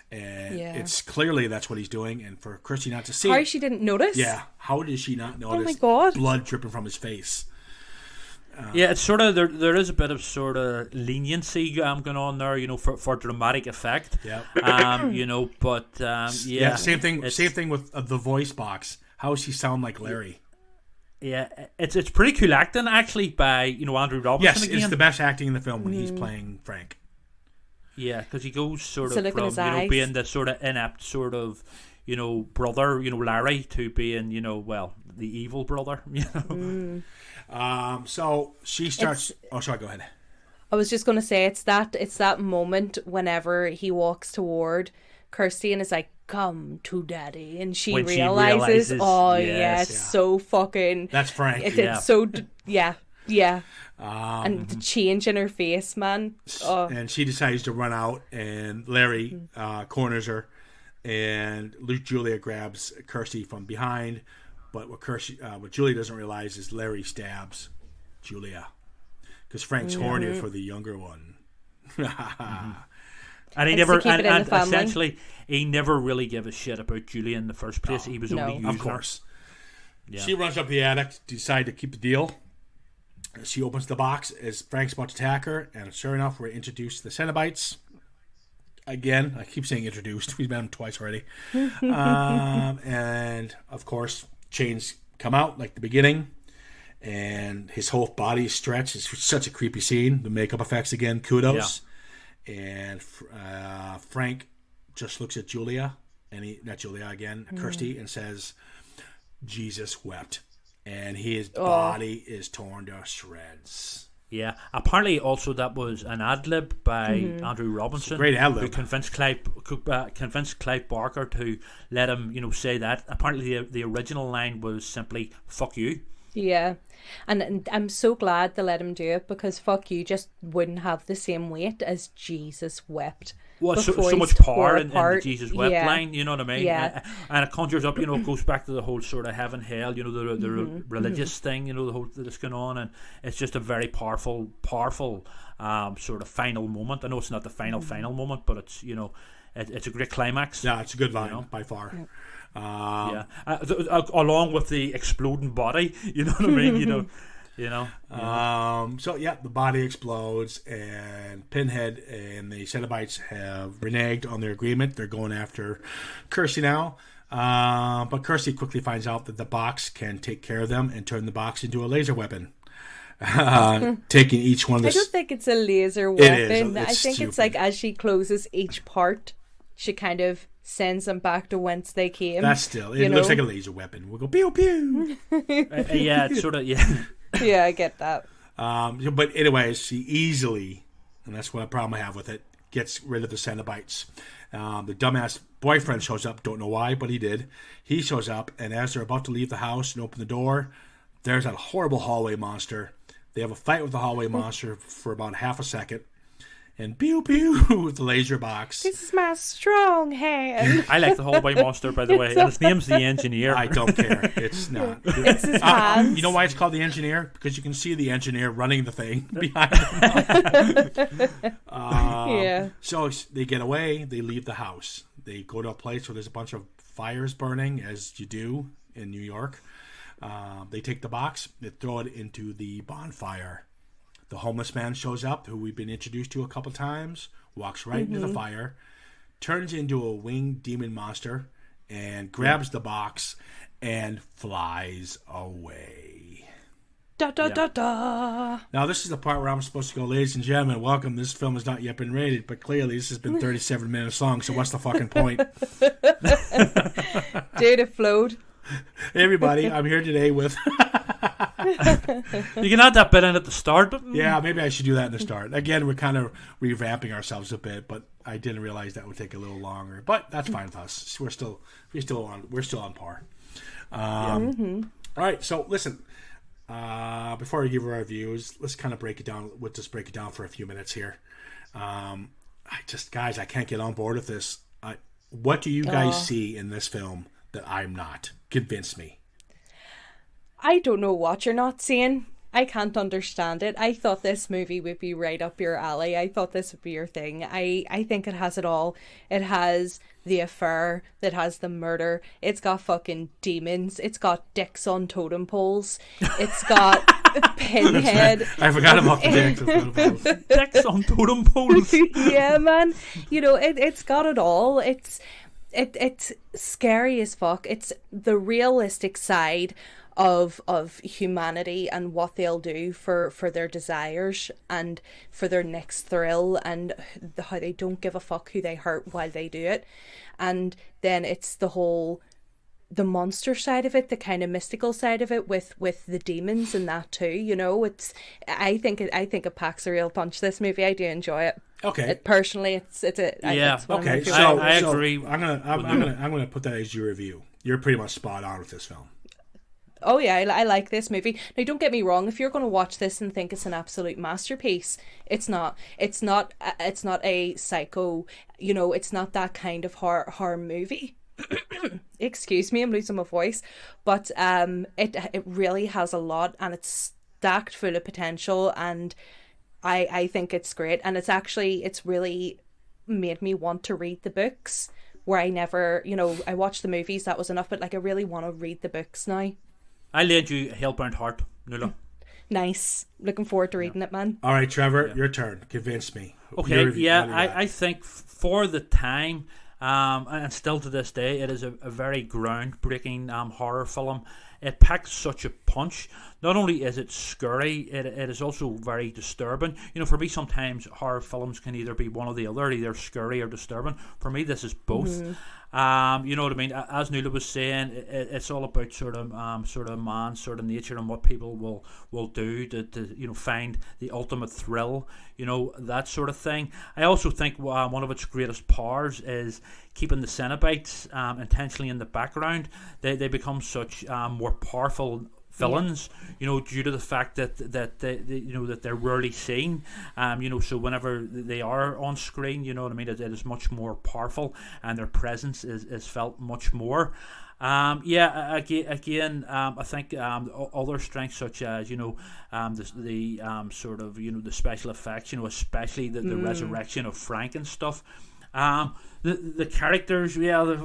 S2: and it's clearly that's what he's doing. And for Kirsty not to see,
S4: how she didn't notice?
S2: Yeah, how did she not notice?
S4: Oh my God,
S2: blood dripping from his face.
S5: It's sort of there is a bit of sort of leniency going on there, for dramatic effect.
S2: Yeah. Same thing with the voice box. How does she sound like Larry?
S5: Yeah, it's pretty cool acting actually by Andrew Robinson.
S2: Yes,
S5: again.
S2: It's the best acting in the film when he's playing Frank.
S5: Yeah, because he goes sort
S4: so
S5: of from being the sort of inept sort of brother Larry to being the evil brother.
S2: So she starts. Sorry, go ahead.
S4: I was just going to say it's that moment whenever he walks toward Kirsty and is like, "Come to daddy," and she realizes, it's so fucking.
S2: That's Frank.
S4: It's so and the change in her face, man.
S2: And she decides to run out, and Larry corners her, and Julia grabs Kirsty from behind. But what Julia doesn't realize is Larry stabs Julia because Frank's hornier for the younger one.
S5: And he essentially he never really gave a shit about Julia in the first place. He was only using
S2: of course.
S5: Yeah.
S2: She runs up the attic to decide to keep the deal. She opens the box as Frank's about to attack her, and sure enough, we're introduced to the Cenobites. Again, I keep saying introduced. We've met them twice already. And, of course, chains come out like the beginning, and his whole body is stretched. It's such a creepy scene. The makeup effects, again, kudos. Yeah. And Frank just looks at Julia, and Kirsty, and says, Jesus wept. And his body is torn to shreds.
S5: Yeah, apparently also that was an ad lib by Andrew Robinson.
S2: Great ad lib.
S5: Who convinced Clive Barker to let him, say that. Apparently the original line was simply "fuck you."
S4: Yeah, and I'm so glad they let him do it, because "fuck you" just wouldn't have the same weight as Jesus wept.
S5: Well, so much power in the Jesus wept line, you know what I mean?
S4: Yeah.
S5: And it conjures up, it goes back to the whole sort of heaven, hell, the religious thing, the whole that's going on, and it's just a very powerful sort of final moment. I know it's not the final moment, but it's, it's a great climax.
S2: Yeah, it's a good line by far.
S5: Along with the exploding body, you know what I mean?
S2: So the body explodes, and Pinhead and the Cenobites have reneged on their agreement. They're going after Kirsty now, but Kirsty quickly finds out that the box can take care of them and turn the box into a laser weapon. Taking each one of the...
S4: I don't think it's a laser weapon.
S2: I
S4: think
S2: stupid.
S4: It's like as she closes each part, she kind of sends them back to whence they came.
S2: That's still... It looks like a laser weapon. We'll go pew pew.
S5: Yeah, it's sort of... Yeah.
S4: Yeah, I get that.
S2: But anyways, she easily, and that's what problem I have with it, gets rid of the Cenobites. The dumbass boyfriend shows up, don't know why, but he did. He shows up, and as they're about to leave the house and open the door, there's that horrible hallway monster. They have a fight with the hallway monster for about half a second. And pew pew with the laser box.
S4: This is my strong hand.
S5: I like the hallway monster, by the way. And his name's the Engineer.
S2: I don't care. It's not.
S4: It's his hands.
S2: You know why it's called the Engineer? Because you can see the engineer running the thing behind him.
S4: Yeah.
S2: So they get away. They leave the house. They go to a place where there's a bunch of fires burning, as you do in New York. They take the box. They throw it into the bonfire. The homeless man shows up, who we've been introduced to a couple times, walks right into the fire, turns into a winged demon monster, and grabs the box and flies away.
S4: Da da da da.
S2: Now, this is the part where I'm supposed to go, ladies and gentlemen, welcome. This film has not yet been rated, but clearly this has been 37 minutes long, so what's the fucking point?
S4: Dude, it flowed.
S2: Hey, everybody, I'm here today with...
S5: You can add that bit in at the start.
S2: Yeah, maybe I should do that in the start. Again, we're kind of revamping ourselves a bit, but I didn't realize that would take a little longer. But that's fine with us. We're still on par. All right, so listen. Before we give our reviews, let's kind of break it down. We'll just break it down for a few minutes here. Guys, I can't get on board with this. What do you guys see in this film that I'm not? Convince me.
S4: I don't know what you're not seeing. I can't understand it. I thought this movie would be right up your alley. I thought this would be your thing. I think it has it all. It has the affair. It has the murder. It's got fucking demons. It's got dicks on totem poles. It's got Pinhead.
S2: I forgot about the dicks on totem poles.
S5: Dicks on totem poles.
S4: Yeah, man. It's got it all. It's scary as fuck. It's the realistic side of humanity and what they'll do for their desires and for their next thrill, and how they don't give a fuck who they hurt while they do it. And then it's the monster side of it, the kind of mystical side of it with the demons and that too. I think it packs a real punch, this movie. I do enjoy it.
S2: Okay.
S4: Personally, it's one
S2: okay.
S4: of my favorites.
S5: I agree.
S2: I'm gonna put that as your review. You're pretty much spot on with this film.
S4: Oh yeah, I like this movie. Now, don't get me wrong. If you're going to watch this and think it's an absolute masterpiece, it's not. It's not a Psycho. It's not that kind of horror movie. Excuse me, I'm losing my voice. But it really has a lot, and it's stacked full of potential, and I think it's great. And it's really made me want to read the books, where I never, I watched the movies, that was enough, but I really want to read the books now.
S5: I lend you Hellbound Heart, Nuala.
S4: Nice. Looking forward to reading it, man.
S2: All right, Trevor, your turn. Convince me.
S5: Okay,
S2: What do you got?
S5: I think for the time, and still to this day, it is a very groundbreaking horror film. It packs such a punch. Not only is it scary, it is also very disturbing. You know, for me, sometimes horror films can either be one or the other, either scary or disturbing. For me, this is both. You know what I mean? As Nuala was saying, it's all about sort of man's sort of nature and what people will do to find the ultimate thrill. You know, that sort of thing. I also think one of its greatest powers is keeping the Cenobites intentionally in the background. They become such more powerful villains, you know, due to the fact that they're rarely seen. So whenever they are on screen, you know what I mean, it is much more powerful, and their presence is felt much more. I think other strengths such as the sort of the special effects, especially the resurrection of Frank and stuff. The characters, they're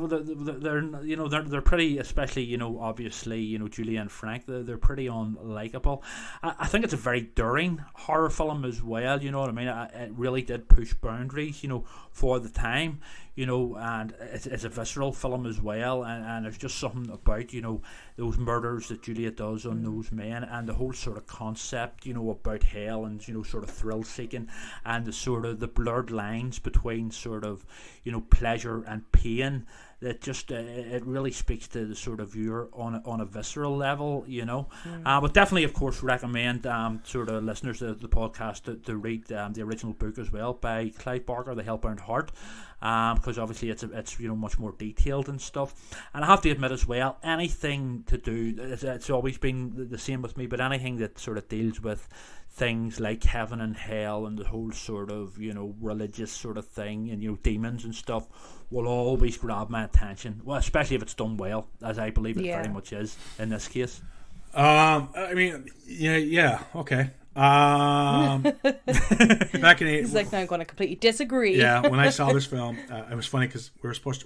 S5: pretty, especially obviously Julia and Frank, they're pretty unlikable. I think it's a very daring horror film as well. You know what I mean? It really did push boundaries, for the time. And it's a visceral film as well, and there's just something about those murders that Julia does on those men, and the whole sort of concept about hell, and sort of thrill seeking, and the sort of the blurred lines between sort of pleasure and pain. That just it really speaks to the sort of viewer on a visceral level, but definitely, of course, recommend sort of listeners of the podcast to read the original book as well by Clive Barker, The Hellbound Heart, because obviously it's much more detailed and stuff. And I have to admit as well, anything to do, it's always been the same with me, but anything that sort of deals with things like heaven and hell and the whole sort of religious sort of thing, and demons and stuff will always grab my attention. Well, especially if it's done well, as I believe it very much is in this case.
S2: I mean, yeah, okay. Back in
S4: He's like, no, I'm going to completely disagree.
S2: Yeah, when I saw this film, it was funny because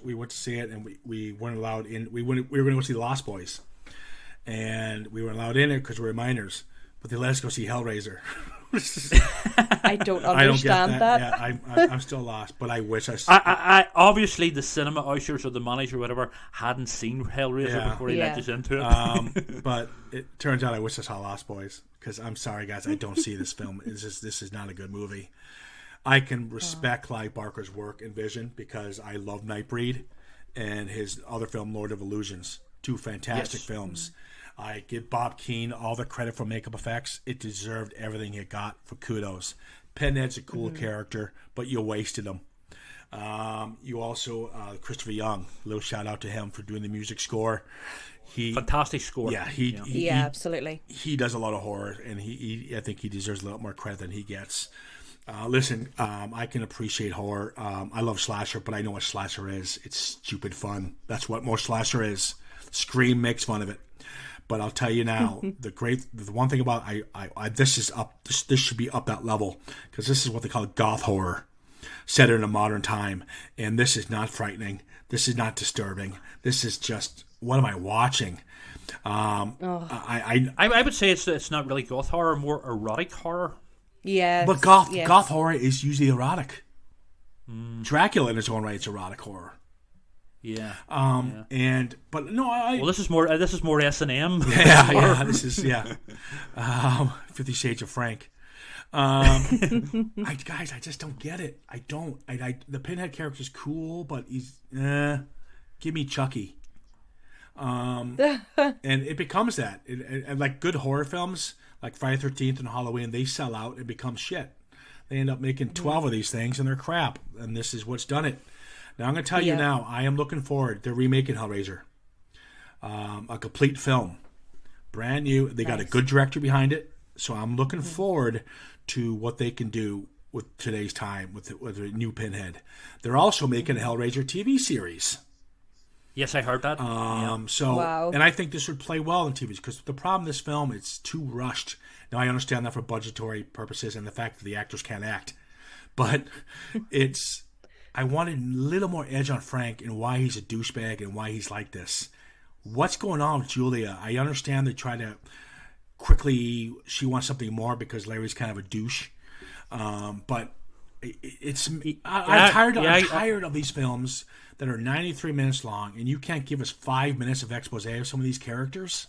S2: we went to see it, and we weren't allowed in. We were going to go see The Lost Boys, and we weren't allowed in it because we were minors. But they let us go see Hellraiser.
S4: I don't understand that.
S2: Yeah, I'm still lost, but I wish
S5: I obviously the cinema ushers or the manager or whatever hadn't seen Hellraiser before he let us into it.
S2: But it turns out I wish I saw Lost Boys, because I'm sorry, guys, I don't see this film. This is not a good movie. I can respect Clive Barker's work and vision because I love Nightbreed and his other film, Lord of Illusions. Two fantastic films. I give Bob Keane all the credit for makeup effects. It deserved everything it got for kudos. Pinhead's a cool character, but you wasted him. You also, Christopher Young, a little shout out to him for doing the music score.
S5: Fantastic score.
S2: Yeah,
S4: absolutely.
S2: He does a lot of horror, and I think he deserves a lot more credit than he gets. Listen, I can appreciate horror. I love slasher, but I know what slasher is. It's stupid fun. That's what most slasher is. Scream makes fun of it. But I'll tell you now, the one thing about this should be up that level, because this is what they call goth horror, set in a modern time, and this is not frightening. This is not disturbing. This is just, what am I watching?
S5: I would say it's not really goth horror, more erotic horror.
S2: Yeah, but goth horror is usually erotic. Dracula in its own right is erotic horror.
S5: Yeah.
S2: But no,
S5: well, this is more S&M.
S2: Yeah. This is 50 Shades of Frank. Guys, I just don't get it. I don't. The Pinhead character is cool, but he's give me Chucky. And it becomes that. And like good horror films, like Friday the 13th and Halloween, they sell out and become shit. They end up making 12 of these things, and they're crap. And this is what's done it. Now, I'm going to tell you now, I am looking forward. They're remaking Hellraiser. A complete film. Brand new. They got a good director behind it. So I'm looking forward to what they can do with today's time, with a new Pinhead. They're also making a Hellraiser TV series.
S5: Yes, I heard that.
S2: And I think this would play well in TV, because the problem with this film, it's too rushed. Now, I understand that for budgetary purposes and the fact that the actors can't act. But I wanted a little more edge on Frank and why he's a douchebag and why he's like this. what's going on with Julia? I understand they try to quickly, she wants something more because Larry's kind of a douche. But I'm tired of these films that are 93 minutes long, and you can't give us 5 minutes of expose of some of these characters.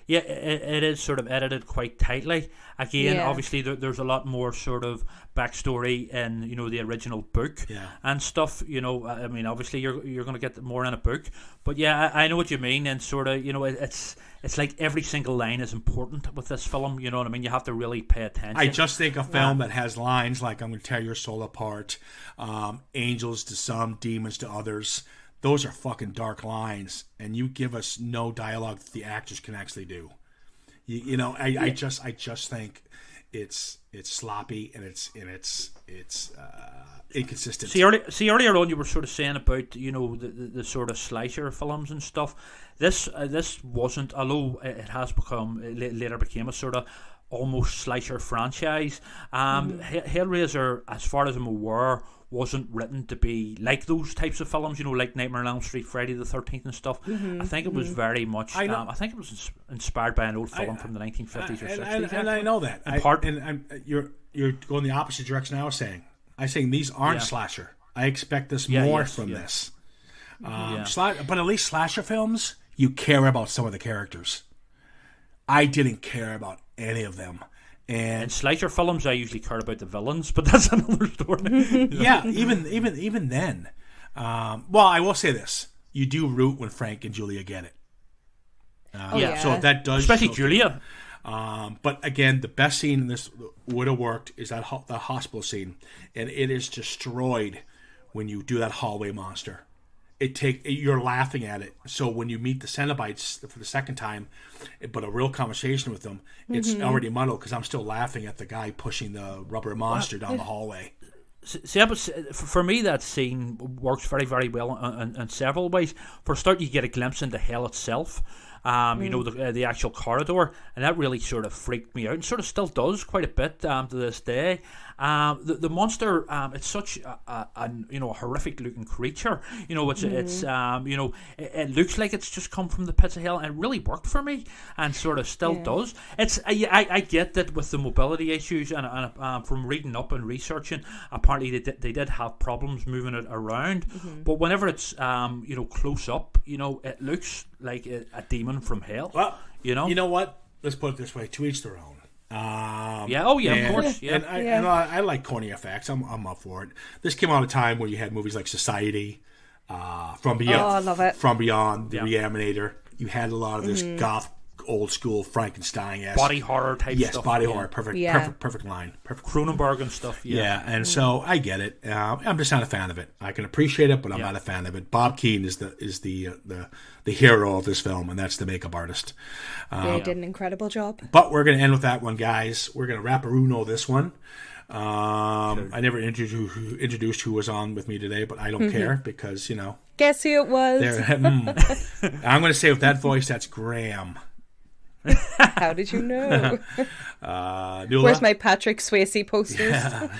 S5: Yeah, it is sort of edited quite tightly. Again, obviously, there's a lot more sort of backstory in, you know, the original book and stuff. You know, I mean, obviously, you're going to get more in a book. But yeah, I know what you mean. And sort of, you know, it's like every single line is important with this film. You know what I mean? You have to really pay attention.
S2: I just think a film that has lines like "I'm going to tear your soul apart," "angels to some, demons to others." Those are fucking dark lines, and you give us no dialogue that the actors can actually do. You know, I just think it's sloppy and it's inconsistent.
S5: See, earlier on you were sort of saying about, you know, the sort of slasher films and stuff. This wasn't, although it has become, later became a sort of almost slasher franchise. Hellraiser, as far as I'm aware, wasn't written to be like those types of films, you know, like Nightmare on Elm Street, Friday the 13th and stuff. I think it was very much, I think it was inspired by an old film from the 1950s or 60s.
S2: And I know that. You're going the opposite direction I was saying. I'm saying these aren't slasher. I expect this more from this. But at least slasher films, you care about some of the characters. I didn't care about any of them. And
S5: in slasher films, I usually care about the villains, but that's another story.
S2: Yeah, even then. Well, I will say this: you do root when Frank and Julia get it. So that does,
S5: especially Julia.
S2: But again, the best scene in this would have worked is that the hospital scene, and it is destroyed when you do that hallway monster. You're laughing at it. So when you meet the Cenobites for the second time, but a real conversation with them, it's already muddled because I'm still laughing at the guy pushing the rubber monster down the hallway.
S5: See, for me, that scene works very, very well in several ways. For a start, you get a glimpse into hell itself. You know, the actual corridor, and that really sort of freaked me out, and sort of still does quite a bit to this day. The monster, it's such a horrific looking creature. You know, it's you know, it looks like it's just come from the pits of hell, and it really worked for me, and sort of still does. It's I get that with the mobility issues, and from reading up and researching, apparently they did have problems moving it around. But whenever it's you know, close up, you know, it looks like a demon from hell.
S2: Well,
S5: you know
S2: what? Let's put it this way: to each their own.
S5: Of course. Yeah.
S2: And I like corny effects. I'm up for it. This came out at a time where you had movies like Society, From Beyond.
S4: I love it.
S2: From Beyond, The Reanimator. You had a lot of this goth, old school Frankenstein-esque
S5: body horror type stuff.
S2: Yes, body horror. Perfect line. Perfect.
S5: Cronenberg and stuff.
S2: Yeah, and so I get it. I'm just not a fan of it. I can appreciate it, but I'm not a fan of it. Bob Keane is the hero of this film, and that's the makeup artist.
S4: They did an incredible job.
S2: But we're going to end with that one, guys. We're going to wrap-a-runo this one. I never introduced who was on with me today, but I don't care because, you know.
S4: Guess who it was?
S2: I'm going to say with that voice, that's Graham.
S4: How did you know?
S2: Nuala?
S4: Where's my Patrick Swayze posters?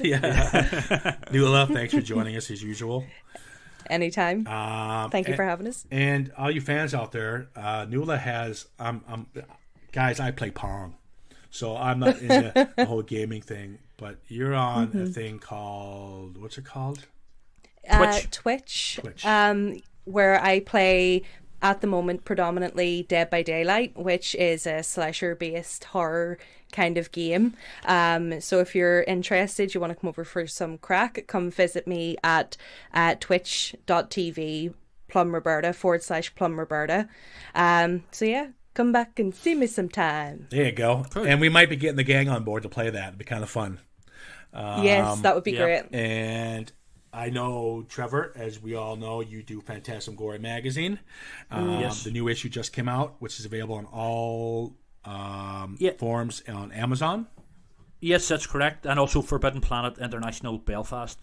S2: Yeah. Nuala, thanks for joining us as usual.
S4: Anytime. Thank you for having us.
S2: And all you fans out there, Nuala has, guys, I play Pong. So I'm not in the whole gaming thing, but you're on a thing called, what's it called?
S4: Twitch. Where I play, at the moment, predominantly Dead by Daylight, which is a slasher-based horror kind of game. So if you're interested, you want to come over for some crack, come visit me at twitch.tv /PlumRoberta. So yeah, come back and see me sometime.
S2: There you go. Cool. And we might be getting the gang on board to play that. It'd be kind of fun.
S4: Yes, that would be great.
S2: And I know, Trevor, as we all know, you do Phantasmagoria magazine.
S5: Yes.
S2: The new issue just came out, which is available on all forums on Amazon.
S5: Yes, that's correct. And also Forbidden Planet International Belfast,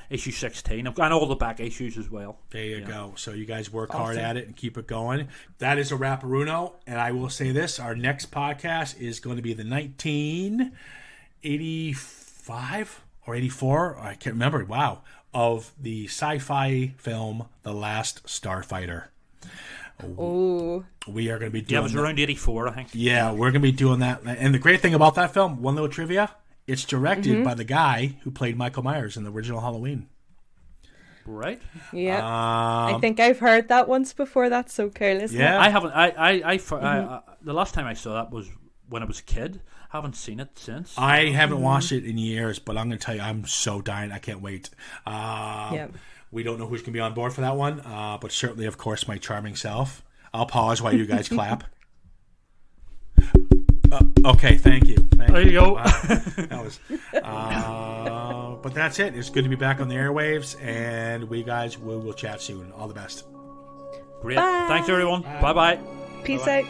S5: issue 16. I've got all the back issues as well.
S2: There you go. So you guys work hard at it and keep it going. That is a wrap-a-runo. And I will say this, our next podcast is going to be the 1985 or 84, I can't remember, of the sci-fi film The Last Starfighter.
S4: Oh.
S2: We are going to be doing.
S5: Yeah, it was around 84, I think.
S2: Yeah, we're going to be doing that. And the great thing about that film, one little trivia, it's directed by the guy who played Michael Myers in the original Halloween.
S5: Right.
S4: Yeah. I think I've heard that once before. That's so cool, isn't it?
S5: I haven't. The last time I saw that was when I was a kid. I haven't seen it since.
S2: I haven't watched it in years, but I'm going to tell you, I'm so dying. I can't wait. We don't know who's going to be on board for that one, but certainly, of course, my charming self. I'll pause while you guys clap. Okay, thank you.
S5: There you go.
S2: Wow. That was. But that's it. It's good to be back on the airwaves, and we will chat soon. All the best.
S5: Great.
S4: Bye.
S5: Thanks, everyone. Bye bye.
S4: Peace out.